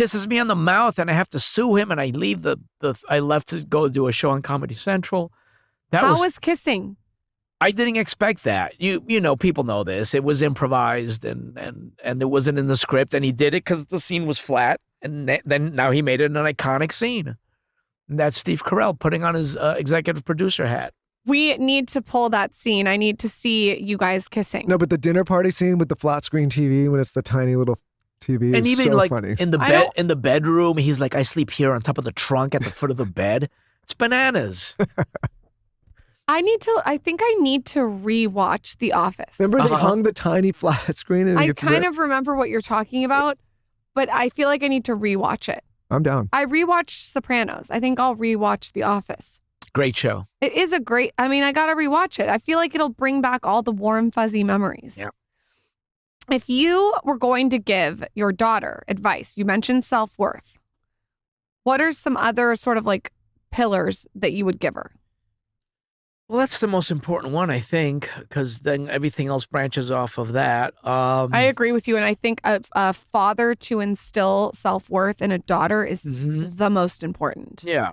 kisses me on the mouth, and I have to sue him, and I leave I left to go do a show on Comedy Central. How was kissing? I didn't expect that. You know, people know this. It was improvised, and it wasn't in the script, and he did it because the scene was flat, and then now he made it an iconic scene. And that's Steve Carell putting on his executive producer hat. We need to pull that scene. I need to see you guys kissing. No, but the dinner party scene with the flat screen TV when it's the tiny little TV and is even so like funny. in the bedroom, he's like, I sleep here on top of the trunk at the foot of the bed. It's bananas. I think I need to rewatch The Office. Remember they hung the tiny flat screen? And I kind of remember what you're talking about, but I feel like I need to rewatch it. I'm down. I rewatched Sopranos. I think I'll rewatch The Office. Great show. It is I got to rewatch it. I feel like it'll bring back all the warm, fuzzy memories. Yeah. If you were going to give your daughter advice, you mentioned self-worth. What are some other sort of like pillars that you would give her? Well, that's the most important one, I think, because then everything else branches off of that. I agree with you. And I think a father to instill self-worth in a daughter is the most important. Yeah.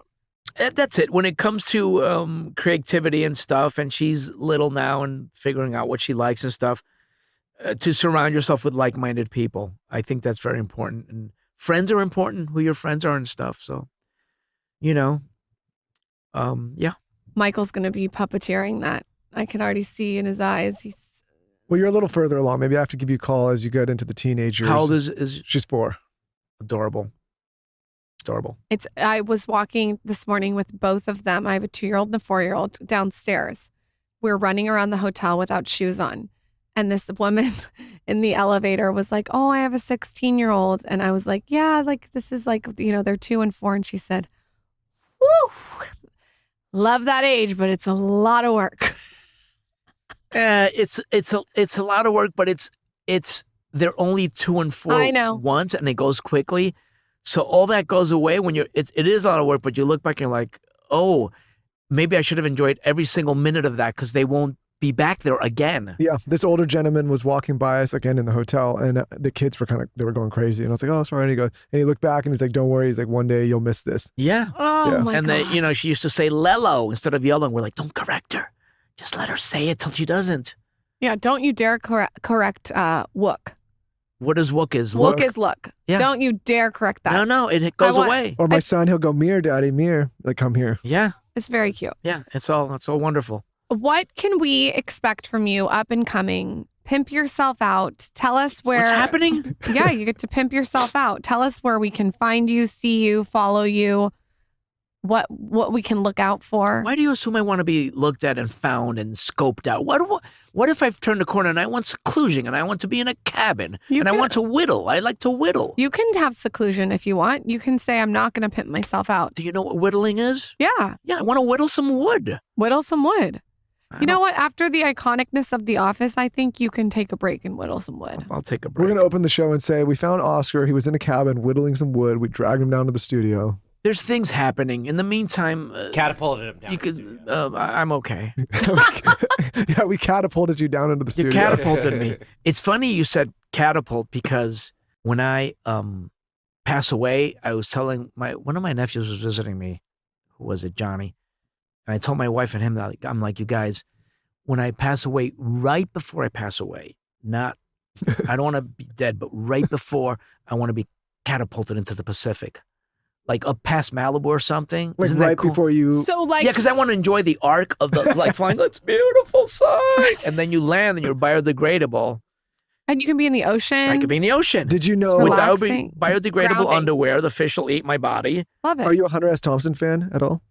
That's it. When it comes to creativity and stuff, and she's little now and figuring out what she likes and stuff, to surround yourself with like-minded people. I think that's very important. And friends are important, who your friends are and stuff. So, yeah. Michael's going to be puppeteering that. I can already see in his eyes. Well, you're a little further along. Maybe I have to give you a call as you get into the teenage years. How old is She's 4. Adorable. I was walking this morning with both of them. I have a 2-year-old and a 4-year-old downstairs. We're running around the hotel without shoes on. And this woman in the elevator was like, oh, I have a 16-year-old. And I was like, yeah, like this is like, they're 2 and 4. And she said, woo, love that age, but it's a lot of work. It's a lot of work, but they're only 2 and 4 I know. once, and it goes quickly. So all that goes away when it is a lot of work, but you look back and you're like, oh, maybe I should have enjoyed every single minute of that because they won't be back there again. Yeah, this older gentleman was walking by us again in the hotel, and the kids were they were going crazy, and I was like, oh, sorry. And he looked back and he's like, don't worry. He's like, one day you'll miss this. Yeah. Oh my God. And she used to say Lello instead of yelling. We're like, don't correct her. Just let her say it till she doesn't. Yeah, don't you dare correct Wook. What is Wook is? Wook is look. Yeah. Don't you dare correct that. No, it goes away. Or my son, he'll go, Mir, Daddy, Mir. Like, come here. Yeah. It's very cute. Yeah, it's all wonderful. What can we expect from you up and coming? Pimp yourself out. Tell us where. What's happening? Yeah, you get to pimp yourself out. Tell us where we can find you, see you, follow you. What we can look out for. Why do you assume I want to be looked at and found and scoped out? What if I've turned a corner and I want seclusion and I want to be in a cabin I want to whittle? I like to whittle. You can have seclusion if you want. You can say, I'm not going to pimp myself out. Do you know what whittling is? Yeah. Yeah, I want to whittle some wood. Whittle some wood. You know what? After the iconicness of The Office, I think you can take a break and whittle some wood. I'll take a break. We're going to open the show and say, we found Oscar. He was in a cabin whittling some wood. We dragged him down to the studio. There's things happening. In the meantime, catapulted him down. You could. I'm okay. Yeah, we catapulted you down into the studio. You catapulted me. It's funny you said catapult because when I pass away, I was telling one of my nephews was visiting me. Who was it, Johnny? And I told my wife and him that I'm like, you guys, when I pass away, right before I pass away, I don't want to be dead, but right before I want to be catapulted into the Pacific. Like up past Malibu or something. Like Isn't right that cool? before you. So like. Yeah, because I want to enjoy the arc of the flying. It's beautiful sight. And then you land and you're biodegradable. And you can be in the ocean. I could be in the ocean. Did you know? Without biodegradable Grounding. underwear, the fish will eat my body. Love it. Are you a Hunter S. Thompson fan at all?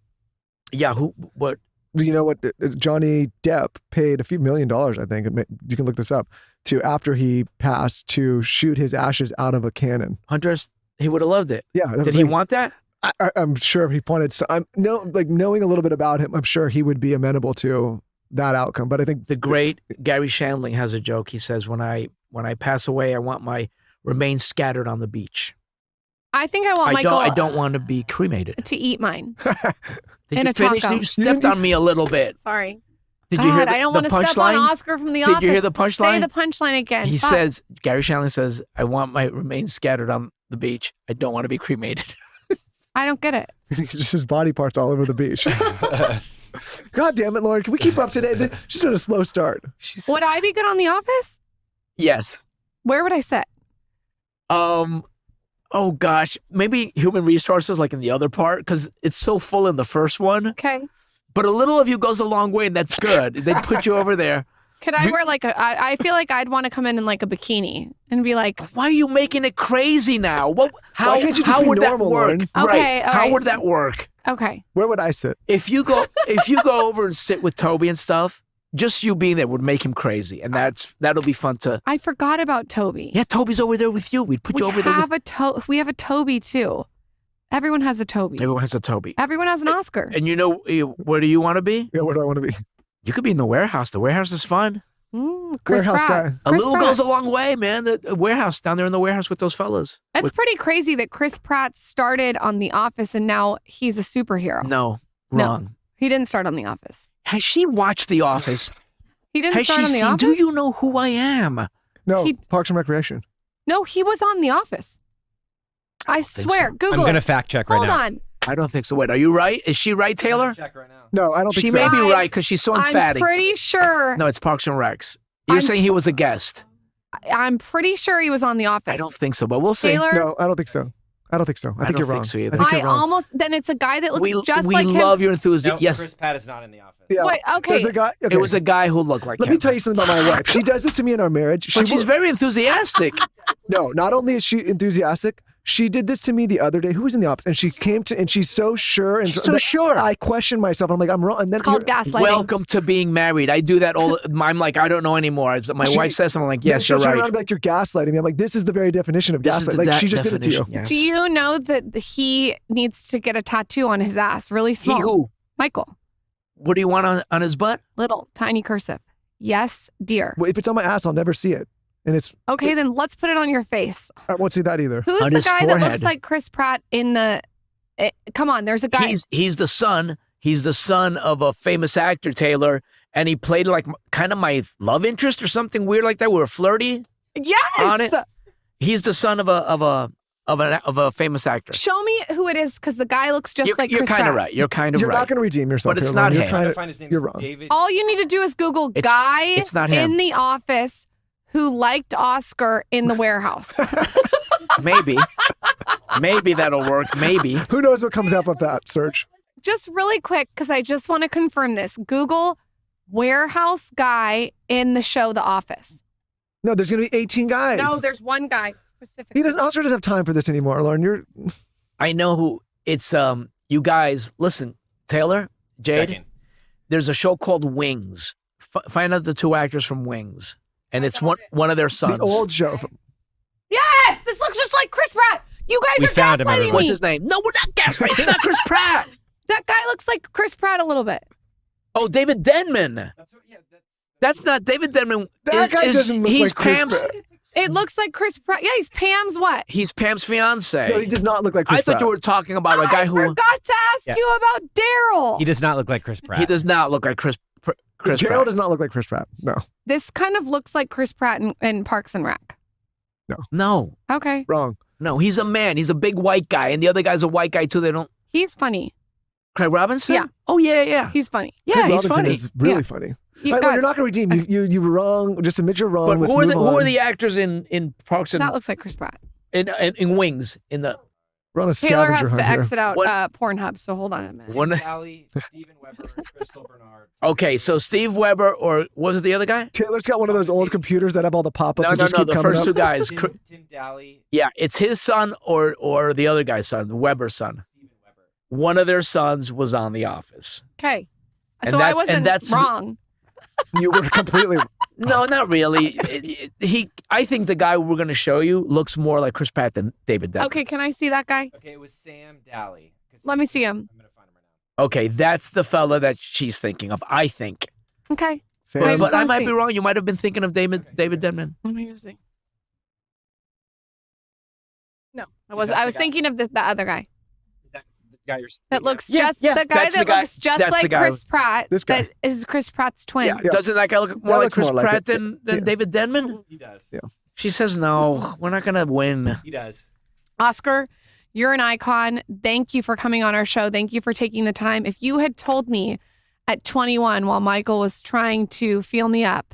Yeah, what? You know what? Johnny Depp paid a few $1 million, I think. You can look this up. After he passed, to shoot his ashes out of a cannon. Hunter's. He would have loved it. Yeah. Did he want that? I'm sure if he wanted, knowing a little bit about him, I'm sure he would be amenable to that outcome. But I think the great Gary Shandling has a joke. He says, "When I pass away, I want my remains scattered on the beach." I think I want Michael. I don't want to be cremated. To eat mine. Did in you a finish? taco. You stepped on me a little bit. Sorry. Did you hear I don't want to step on Oscar from The Office. Did you hear the punchline? Say the punchline again. He says, Gary Shandling says, I want my remains scattered on the beach. I don't want to be cremated. I don't get it. It's just his body parts all over the beach. God damn it, Lauren. Can we keep up today? She's doing a slow start. Would I be good on The Office? Yes. Where would I sit? Oh gosh, maybe human resources like in the other part because it's so full in the first one. Okay. But a little of you goes a long way, and that's good. They put you over there. Could I wear like I feel like I'd want to come in like a bikini and be like, why are you making it crazy now? What? Why can't you just be would normal, that work? Lauren? Okay, Right. all How right. would that work? okay. Where would I sit? If you go over and sit with Toby and stuff, just you being there would make him crazy, and that'll be fun to. I forgot about Toby. Yeah, Toby's over there with you. We'd put you over there. We have a Toby too. Everyone has a Toby. Everyone has a Toby. Everyone has an Oscar. And where do you want to be? Yeah, where do I want to be? You could be in the warehouse. The warehouse is fun. Chris Warehouse Pratt. guy. A Chris little Pratt. goes a long way, man. The warehouse down there in the warehouse with those fellas. It's pretty crazy that Chris Pratt started on The Office and now he's a superhero. No, No. wrong. He didn't start on The Office. Has she watched The Office? He didn't Has start she on The seen? Office. Do you know who I am? No, He- Parks and Recreation. No, he was on The Office. I think swear. so. Google I'm going to it. fact check right Hold now. on. I don't think so. Wait, are you right? Is she right, Taylor? Check right now. No, I don't think She so. may be Guys, right because she's so I'm emphatic. pretty sure. No, it's Parks and Recs. You're I'm- saying he was a guest. I'm pretty sure he was on The Office. I don't think so, but we'll see. Taylor. No, I don't think so. I don't think so. I think don't you're think wrong. so either. I think I you're wrong. almost. Then it's a guy that looks we just we like him. love your enthusiasm. No, yes, Chris Pratt is not in the office. Yeah. Wait, okay. There's a guy. Okay. it was a guy who looked like Let him. me tell you something about my wife. She does this to me in our marriage. But she's will- very enthusiastic. No, not only is she enthusiastic, she did this to me the other day. Who was in the office? And she came to, and she's so sure. And She's so sure. I question myself. I'm like, I'm wrong. And then It's called you're- gaslighting. Welcome to being married. I do that all. I'm like, I don't know anymore. My She- wife says something, I'm like, then yes, she'll you're turn right. around and be like, you're gaslighting me. I'm like, this is the very definition of This is gaslight. Like she just did it to you. definition, yes. Do you know that he needs to get a tattoo on his ass, really He small? who? Michael, What do you want on his butt? little, tiny cursive. Yes, dear. Well, if it's on my ass, I'll never see it. And it's, Okay, then let's put it on your face. I won't see that either. Who's On the his guy that looks forehead. like Chris Pratt in the? Come on, there's a guy. He's the son. He's the son of a famous actor, Taylor, and he played like kind of my love interest or something weird like that. We were flirty. Yes. on it. He's the son of a famous actor. Show me who it is, because the guy looks just like You're Chris kind Pratt. of right. You're kind of You're right. not going to redeem yourself. But it's here, not Lauren. You're him. I'm kinda- trying to find his name. you're It's wrong. David. All you need to do is Google It's- guy it's not him. in the office who liked Oscar in the warehouse. Maybe that'll work. Maybe. Who knows what comes up with that search? Just really quick, because I just want to confirm this. Google warehouse guy in the show The Office. No, there's going to be 18 guys. No, there's one guy specifically. Oscar doesn't have time for this anymore, Lauren. You're I know who it's. You guys, listen, Taylor, Jade. Checking. There's a show called Wings. Find out the two actors from Wings, and it's one of their sons. the old show. Yes, this looks just like Chris Pratt. You guys We are found him, gaslighting everybody. What's me. his name? No, we're not gaslighting. It's not Chris Pratt. That guy looks like Chris Pratt a little bit. Oh, David Denman. That's not David Denman. That guy doesn't look he's like Chris Pam's. Pratt. It looks like Chris Pratt. Yeah, he's Pam's what? He's Pam's fiance. No, he does not look like Chris I thought Pratt. you were talking about a guy I who forgot to ask Yeah. you about Daryl. He does not look like Chris Pratt. he does not look like Chris Gerald Pratt. does not look like Chris Pratt. No, This kind of looks like Chris Pratt in Parks and Rec. No, Okay. wrong. no, he's a man. He's a big white guy, and the other guy's a white guy too. They don't. He's funny. Craig Robinson. Yeah. Oh yeah. He's funny. Yeah, Craig he's Robinson funny. is really Yeah. funny. You All right, got- Lauren, you're not going to redeem. You were wrong. Just admit you're wrong. But Let's who are move the on. actors in Parks and that looks like Chris Pratt. in Wings in the We're on a Taylor scavenger has hunt to here. exit out What- Pornhub, so hold on a minute. one? Sally, Steven Weber, Crystal Bernard. Okay, so Steve Weber or what was the other guy? Taylor's got one of those old computers that have all the pop-ups that just keep The coming first up. two guys. Tim Daly, Yeah, it's his son or the other guy's son, Weber's son. Steven Weber. One of their sons was on The Office. Okay. And So I that's- and wasn't that's- wrong. You were completely. No, not really. I think the guy we're going to show you looks more like Chris Pratt than David Denman. Okay, can I see that guy? Okay, it was Sam Daly. 'Cause Let me see him. I'm gonna find him right now. Okay, that's the fella that she's thinking of, I think. Okay. Sam, I just But I wanna might see. be wrong. You might have been thinking of David Denman. Let me just see. No, I Is was that I the was guy? thinking of the other guy Is that the guy you're that looks Yeah, just yeah, the guy that's the that guy. looks just That's the like guy. Chris Pratt. This guy. That is Chris Pratt's twin. Yeah, doesn't that guy look more That like looks Chris more like Pratt it. than Yeah. David Denman? He does. Yeah. She says no. We're not going to win. He does. Oscar, you're an icon. Thank you for coming on our show. Thank you for taking the time. If you had told me at 21 while Michael was trying to feel me up